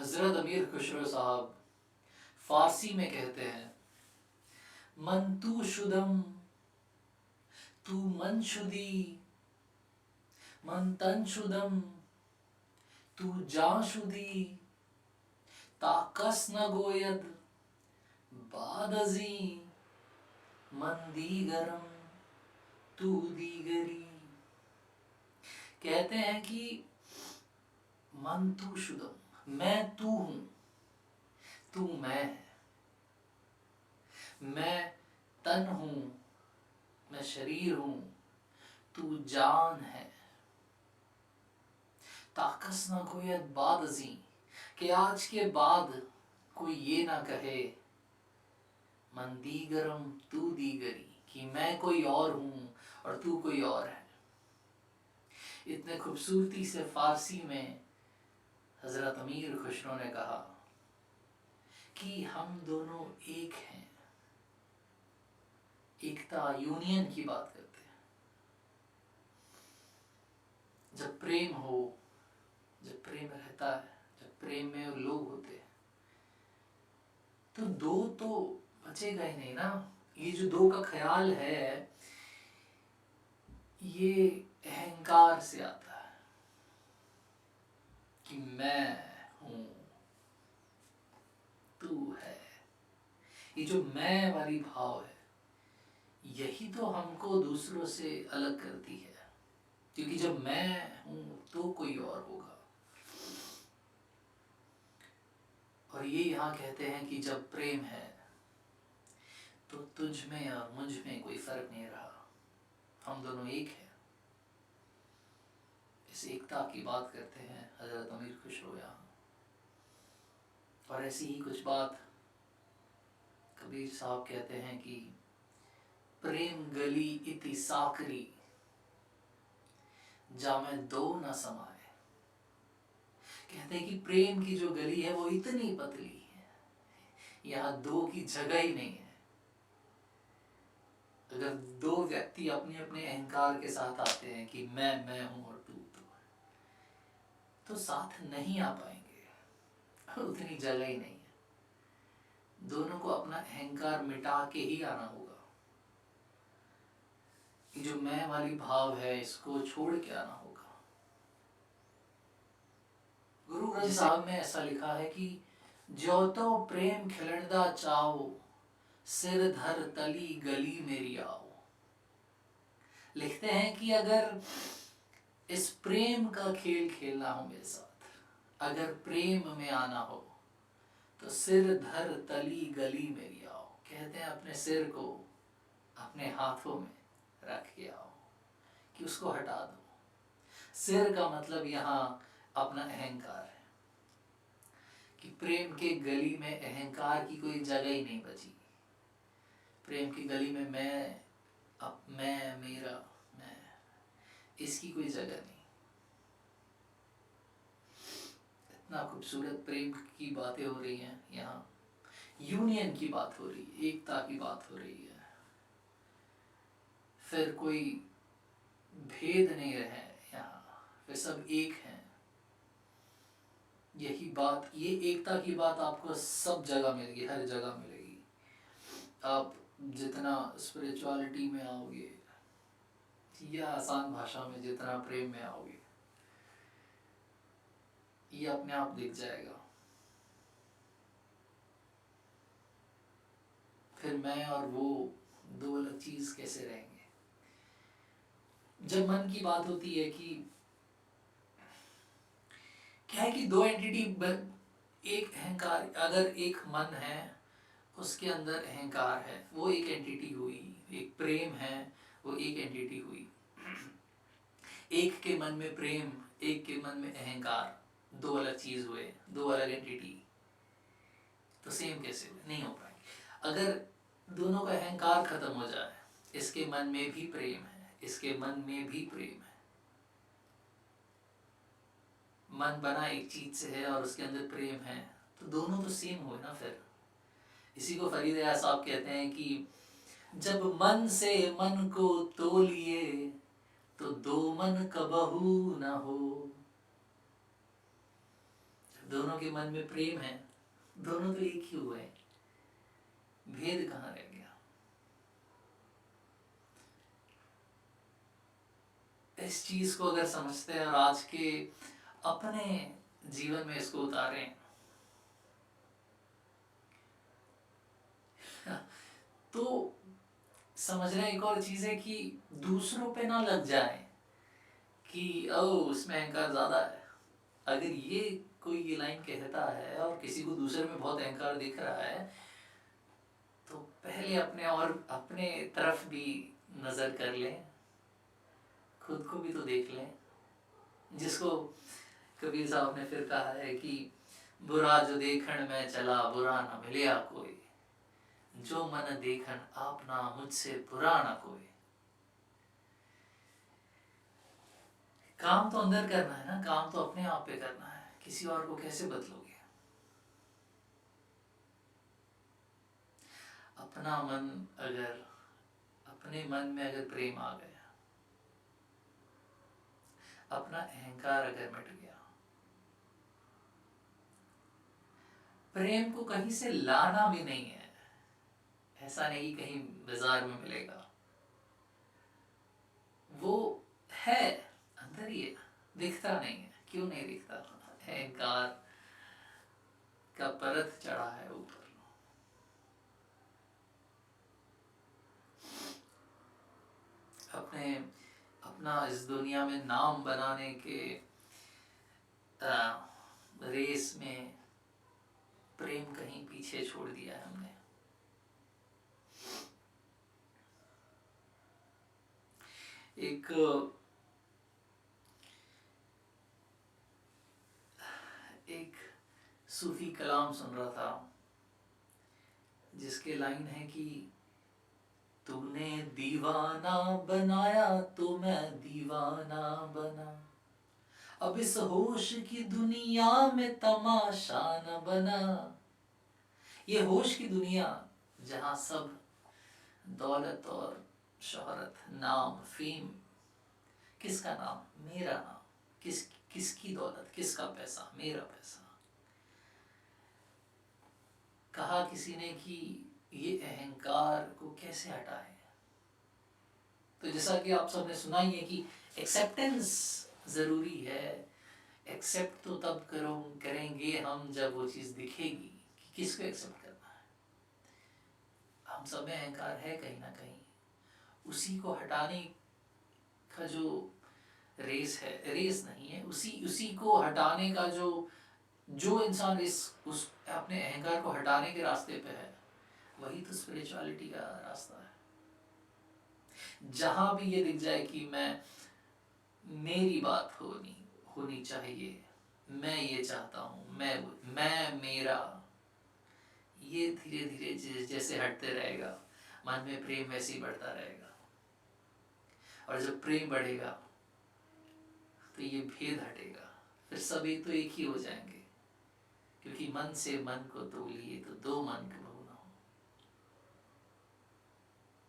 हजरत अमीर खुसरो साहब फारसी में कहते हैं, मन तू शुदम तू मन शुदी, मन तन शुदम तू जा शुदी, ताकस न गोयद बादजी, मन दीगरम तू दीगरी। कहते हैं कि मन तू शुदम, मैं तू हूं, तू मैं है, मैं तन हूं, मैं शरीर हूं, तू जान है। ताकस ना कोई बाद अजी, कि आज के बाद कोई ये ना कहे मन दीगरम तू दीगरी, कि मैं कोई और हूं और तू कोई और है। इतने खूबसूरती से फारसी में हजरत अमीर खुसरो ने कहा कि हम दोनों एक हैं, एकता यूनियन की बात करते हैं। जब प्रेम हो, जब प्रेम रहता है, जब प्रेम में लोग होते हैं, तो दो तो बचेगा ही नहीं ना। ये जो दो का ख्याल है, ये अहंकार से आता है कि मैं हूं, तू है। ये जो मैं वाली भाव है, यही तो हमको दूसरों से अलग करती है, क्योंकि जब मैं हूं तो कोई और होगा। और ये यहाँ कहते हैं कि जब प्रेम है तो तुझ में और मुझ में कोई फर्क नहीं रहा, हम दोनों एक हैं। इस एकता की बात करते हैं हजरत अमीर खुसरो यहाँ। और ऐसी ही कुछ बात कबीर साहब कहते हैं कि प्रेम गली इति साकरी, जामे दो न समाए। कहते हैं कि प्रेम की जो गली है वो इतनी पतली है, यहाँ दो की जगह ही नहीं है। अगर दो व्यक्ति अपने अपने अहंकार के साथ आते हैं कि मैं हूं और तू है, तो साथ नहीं आ पाएंगे, उतनी जगह ही नहीं है। दोनों को अपना अहंकार मिटा के ही आना होगा। ये जो मैं वाली भाव है, इसको छोड़ के आना होगा। गुरु ग्रंथ साहब में ऐसा लिखा है कि ज्यों तो प्रेम खिलणदा चाओ, सिर धर तली गली मेरी आओ। लिखते हैं कि अगर इस प्रेम का खेल खेलना हो मेरे साथ, अगर प्रेम में आना हो, तो सिर धर तली गली मेरी आओ। कहते हैं अपने सिर को अपने हाथों में रख के आओ, कि उसको हटा दो। सिर का मतलब यहाँ अपना अहंकार है, कि प्रेम के गली में अहंकार की कोई जगह ही नहीं बची। प्रेम की गली में मैं मेरा, मैं, इसकी कोई जगह नहीं। इतना खूबसूरत प्रेम की बातें हो रही हैं यहाँ, यूनियन की बात हो रही है, एकता की बात हो रही है। फिर कोई भेद नहीं रहे यहाँ, फिर सब एक हैं। यही बात, ये एकता की बात आपको सब जगह मिलेगी, हर जगह मिलेगी। आप जितना स्पिरिचुअलिटी में आओगे या आसान भाषा में जितना प्रेम में आओगे, ये अपने आप दिख जाएगा। फिर मैं और वो दो अलग चीज कैसे रहेंगे। जब मन की बात होती है कि क्या है कि दो एंटिटी, एक अहंकार, अगर एक मन है उसके अंदर अहंकार है, वो एक एंटिटी हुई। एक प्रेम है, वो एक एंटिटी हुई। एक के मन में प्रेम, एक के मन में अहंकार, दो अलग चीज हुए, दो अलग एंटिटी। तो सेम कैसे हुए? नहीं हो पाएंगे। अगर दोनों का अहंकार खत्म हो जाए, इसके मन में भी प्रेम है, इसके मन में भी प्रेम है, मन बना एक चीज से है और उसके अंदर प्रेम है, तो दोनों तो सेम हुए ना। फिर इसी को फरीद अय्याज साहब कहते हैं कि जब मन से मन को तोलिए, तो दो मन कबहू न हो। दोनों दोनों के मन में प्रेम है, दोनों तो एक ही हुए, भेद कहाँ रह गया? इस चीज को अगर समझते हैं और आज के अपने जीवन में इसको उतारें तो समझ रहे हैं। एक और चीज है कि दूसरों पे ना लग जाए कि ओ उसमें अहंकार ज्यादा है। अगर ये कोई ये लाइन कहता है और किसी को दूसरे में बहुत अहंकार दिख रहा है तो पहले अपने और अपने तरफ भी नजर कर लें, खुद को भी तो देख लें। जिसको कबीर साहब ने फिर कहा है कि बुरा जो देखण में चला बुरा न मिलिया कोई, जो मन देखन आपना मुझसे बुरा न कोई। काम तो अंदर करना है ना, काम तो अपने आप पे करना है, किसी और को कैसे बदलोगे? अपना मन अगर, अपने मन में अगर प्रेम आ गया, अपना अहंकार अगर मिट गया, प्रेम को कहीं से लाना भी नहीं है। ऐसा नहीं कहीं बाजार में मिलेगा, वो है अंदर ही है, दिखता नहीं है। क्यों नहीं दिखता? अहंकार का परत चढ़ा है ऊपर। अपने अपना इस दुनिया में नाम बनाने के रेस में प्रेम कहीं पीछे छोड़ दिया है हमने। एक सूफी कलाम सुन रहा था जिसके लाइन है कि तूने दीवाना बनाया तो मैं दीवाना बना, अब इस होश की दुनिया में तमाशा न बना। ये होश की दुनिया जहाँ सब दौलत और शोहरत, नाम, फेम, किसका नाम? मेरा नाम। किसकी दौलत, किसका पैसा? मेरा पैसा। कहा किसी ने कि ये अहंकार को कैसे हटाए? तो जैसा कि आप सबने सुना ही है कि एक्सेप्टेंस जरूरी है। एक्सेप्ट तो तब करेंगे हम जब वो चीज़ दिखेगी कि किसको एक्सेप्ट करना है। हम सब में अहंकार है कहीं ना कहीं, उसी को हटाने का जो रेस है, रेस नहीं है, उसी को हटाने का जो इंसान उस अपने अहंकार को हटाने के रास्ते पे है, वही तो स्पिरिचुअलिटी का रास्ता है। जहां भी ये दिख जाए कि मेरी बात होनी चाहिए, मैं ये चाहता हूँ, मैं मेरा, ये धीरे धीरे जैसे हटते रहेगा, मन में प्रेम वैसे ही बढ़ता रहेगा। और जब प्रेम बढ़ेगा तो ये भेद हटेगा, फिर सब एक तो एक ही हो जाएंगे। क्योंकि मन से मन को तोलिए तो दो मन को